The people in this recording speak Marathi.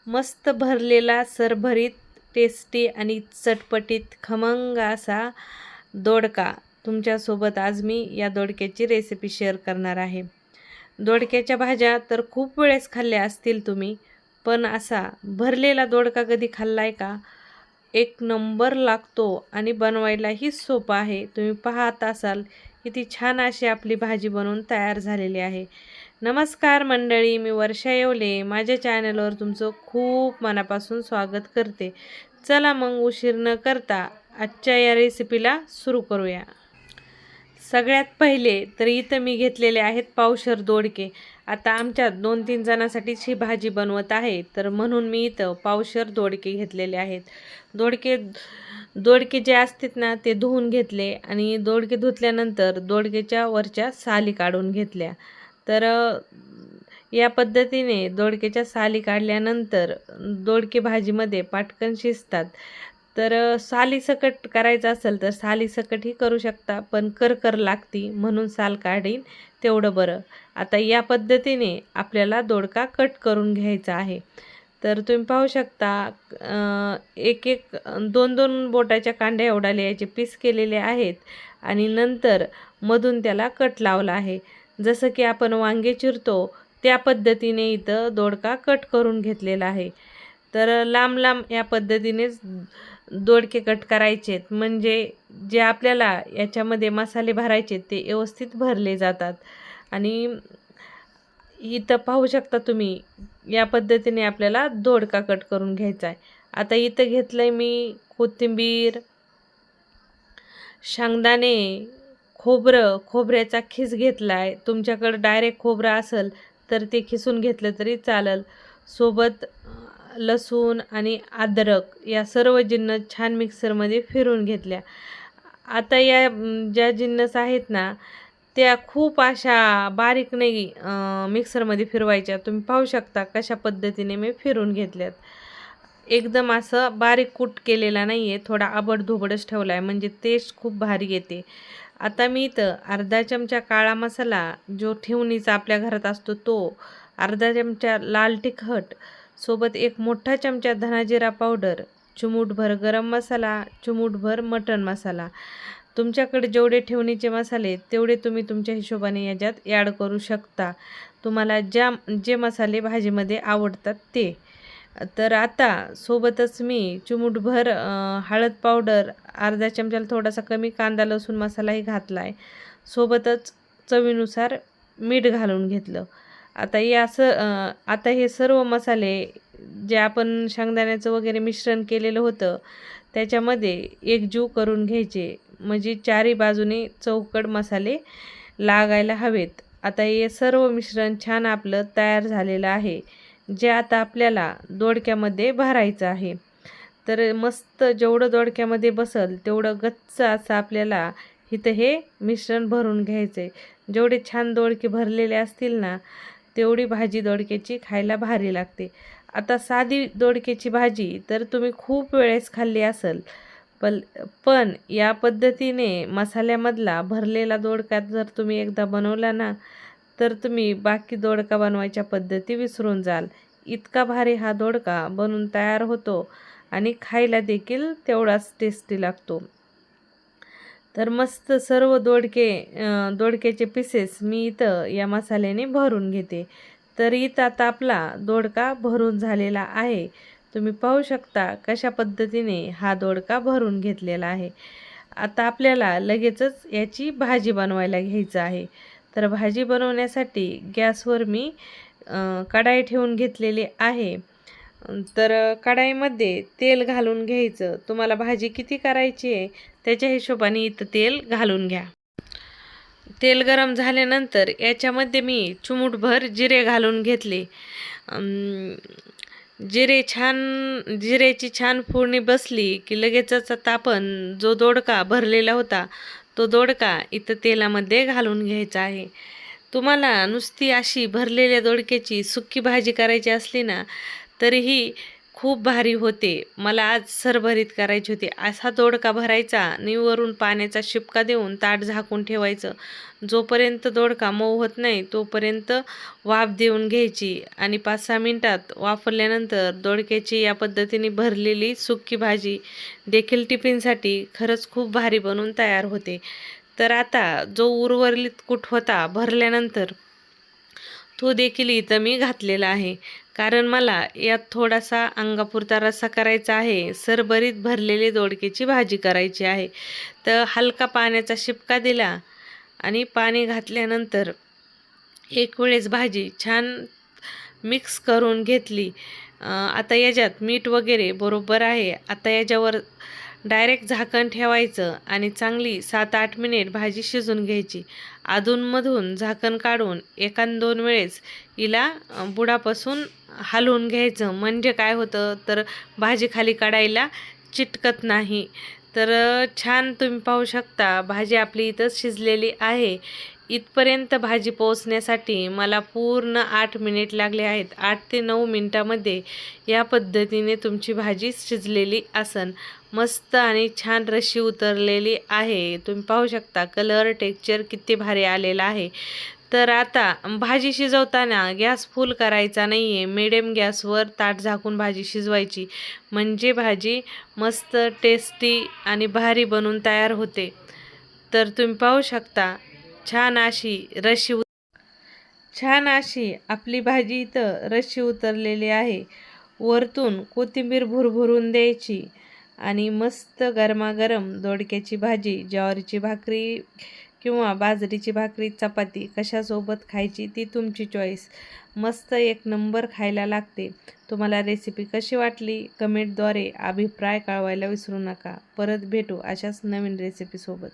मस्त भरलेला सरभरीत टेस्टी आणि चटपटीत खमंग असा दोडका तुमच्यासोबत आज मी या दोडक्याची रेसिपी शेअर करणार आहे। दोडक्याच्या भाज्या तर खूप वेळेस खाल्ल्या असतील तुम्ही, पण असा भरलेला दोडका कधी खाल्लाय का? एक नंबर लागतो आणि बनवायलाही सोपा आहे। तुम्ही पाहत असाल किती छान अशी आपली भाजी बनवून तयार झालेली आहे। नमस्कार मंडळी, मी वर्षा येवले माझ्या चॅनलवर तुमचं खूप मनापासून स्वागत करते। चला मग उशीर न करता आजच्या या रेसिपीला सुरू करूया। सगळ्यात पहिले तर इथं मी घेतलेले आहेत पावशर दोडके। आता आमच्या 2-3 जणांसाठीच ही भाजी बनवत आहे, तर म्हणून मी इथं पावशर दोडके घेतलेले आहेत। दोडके दोडके जे असतात ना ते धुवून घेतले आणि दोडके धुतल्यानंतर दोडकेच्या वरच्या साली काढून घेतल्या। तर या पद्धतीने दोडकेच्या साली काढल्यानंतर दोडके भाजीमध्ये पाटकन शिजतात। तर सालीसकट करायचं असेल तर सालीसकटही करू शकता, पण करकर लागती म्हणून साल काढीन तेवढं बरं। आता या पद्धतीने आपल्याला दोडका कट करून घ्यायचा आहे। तर तुम्ही पाहू शकता एक एक 2-2 बोटाच्या कांड्या एवढा याचे पीस केलेले आहेत आणि नंतर मधून त्याला कट लावला आहे। जसं की आपण वांगे चिरतो त्या पद्धतीने इथं दोडका कट करून घेतलेला आहे। तर लांब लांब या पद्धतीनेच दोडके कट करायचे, म्हणजे जे आपल्याला याच्यामध्ये मसाले भरायचे ते व्यवस्थित भरले जातात। आणि इथं पाहू शकता तुम्ही या पद्धतीने आपल्याला दोडका कट करून घ्यायचा आहे। आता इथं घेतलंय मी कोथिंबीर, शेंगदाणे, खोबऱ्याचा खीस घेतलाय। तुमच्याकडे डायरेक्ट खोबरं असेल तर ते खिसून घेतलं तरी चालेल। सोबत लसूण आणि अद्रक या सर्व जिन्नस छान मिक्सरमध्ये फिरवून घेतल्या। आता या ज्या जिन्नस आहेत ना त्या खूप अशा बारीक नाही मिक्सरमध्ये फिरवायच्या। तुम्ही पाहू शकता कशा पद्धतीने मी फिरवून घेतल्यात। एकदम असं बारीक कूट केलेला नाही आहे, थोडा आबडधोबडच ठेवला आहे, म्हणजे टेस्ट खूप भारी येते। आता मी इथं अर्धा चमचा काळा मसाला जो ठेवणीचा आपल्या घरात असतो तो, अर्धा चमचा लाल तिखट, सोबत एक मोठा चमचा धनाजिरा पावडर, चिमूटभर गरम मसाला, चिमूटभर मटण मसाला। तुमच्याकडे जेवढे ठेवणीचे मसाले तेवढे तुम्ही तुमच्या हिशोबाने याच्यात ॲड करू शकता, तुम्हाला जे मसाले भाजीमध्ये आवडतात ते। तर आता सोबतच मी चिमूटभर हळद पावडर, अर्धा चमचाला थोडासा कमी कांदा लसूण मसालाही घातला आहे, सोबतच चवीनुसार मीठ घालून घेतलं। आता हे सर्व मसाले जे आपण शेंगदाण्याचं वगैरे मिश्रण केलेलं होतं त्याच्यामध्ये एकजीव करून घ्यायचे, म्हणजे चारी बाजूने चौकट मसाले लागायला हवेत। आता हे सर्व मिश्रण छान आपलं तयार झालेलं आहे, जे आता आपल्याला दोडक्यामध्ये भरायचं आहे। तर मस्त जेवढं दोडक्यामध्ये बसल तेवढं गच्च असं आपल्याला इथं हे मिश्रण भरून घ्यायचं आहे। जेवढे छान दोडके भरलेले असतील ना तेवढी भाजी दोडक्याची खायला भारी लागते। आता साधी दोडक्याची भाजी तर तुम्ही खूप वेळेस खाल्ली असेल, पण या पद्धतीने मसाल्यामधला भरलेला दोडका जर तुम्ही एकदा बनवला ना तर तुम्ही बाकी दोडका बनवायच्या पद्धती विसरून जाल। इतका भारी हा दोडका बनून तयार होतो आणि खायला देखील तेवढाच टेस्टी लागतो। तर मस्त सर्व दोडक्याचे पीसेस मी इथं या मसाल्याने भरून घेते। तर इथं आता आपला दोडका भरून झालेला आहे। तुम्ही पाहू शकता कशा पद्धतीने हा दोडका भरून घेतलेला आहे। आता आपल्याला लगेचच याची भाजी बनवायला घ्यायचं आहे। तर भाजी बनवण्यासाठी गॅसवर मी कढाई ठेवून घेतलेली आहे। तर कढाईमध्ये तेल घालून घ्यायचं, तुम्हाला भाजी किती करायची आहे त्याच्या हिशोबाने इथं तेल घालून घ्या। तेल गरम झाल्यानंतर याच्यामध्ये मी चिमूटभर जिरे घालून घेतले। जिरेची छान फोडणी बसली की लगेचच आता आपण जो दोडका भरलेला होता तो दोडका इथं तेलामध्ये घालून घ्यायचा आहे। तुम्हाला नुसती अशी भरलेल्या दोडक्याची सुक्की भाजी करायची असली ना तरीही खूप भारी होते. मला आज सरभरीत करायची होती. असा दोडका भरायचा आणि वरून पाण्याचा शिपका देऊन ताट झाकून ठेवायचं. जोपर्यंत दोडका मऊ होत नाही तोपर्यंत वाफ देऊन घ्यायची आणि 5-6 मिनिटात वाफरल्यानंतर दोडक्याची या पद्धतीने भरलेली सुकी भाजी देखील टिफिनसाठी खरंच खूप भारी बनून तयार होते. तर आता जो उर्वरित कूट होता भरल्यानंतर तो देखील इथं मी घातलेला आहे, कारण मला यात थोडासा अंगापुरता रस्सा करायचा आहे. सरभरीत भरलेली दोडक्याची भाजी करायची आहे. तर हलका पाण्याचा शिपका दिला आणि पाणी घातल्यानंतर एक वेळेस भाजी छान मिक्स करून घेतली. आता याच्यात मीठ वगैरे बरोबर आहे. आता याच्यावर डायरेक्ट झाकण ठेवायचं आणि चांगली 7-8 मिनिट भाजी शिजून घ्यायची. अधूनमधून झाकण काढून 1-2 वेळेस हिला बुडापासून हलवून घ्यायचं. म्हणजे काय होतं तर भाजी खाली काढायला चिटकत नाही. तर छान तुम्ही पाहू शकता भाजी आपली इथं शिजलेली आहे. इथपर्यंत भाजी पोहोचण्यासाठी मला पूर्ण 8 मिनिट लागले आहेत. 8 ते 9 मिनिटामध्ये या पद्धतीने तुमची भाजी शिजलेली असन. मस्त आणि छान रशी उतरलेली आहे. तुम्ही पाहू शकता कलर टेक्स्चर किती भारी आलेला आहे. तर आता भाजी शिजवताना गॅस फुल करायचा नाही आहे. मिडियम गॅसवर ताट झाकून भाजी शिजवायची. म्हणजे भाजी मस्त टेस्टी आणि भारी बनून तयार होते. तर तुम्ही पाहू शकता छान अशी आपली भाजी इथं रशी उतरलेली आहे. वरतून कोथिंबीर भुरभुरून द्यायची आणि मस्त गरमागरम दोडक्याची भाजी ज्वारीची भाकरी किंवा बाजरीची भाकरी चपाती कशासोबत खायची ती तुमची चॉईस. मस्त एक नंबर खायला लागते. तुम्हाला रेसिपी कशी वाटली कमेंटद्वारे अभिप्राय कळवायला विसरू नका. परत भेटू अशाच नवीन रेसिपीसोबत.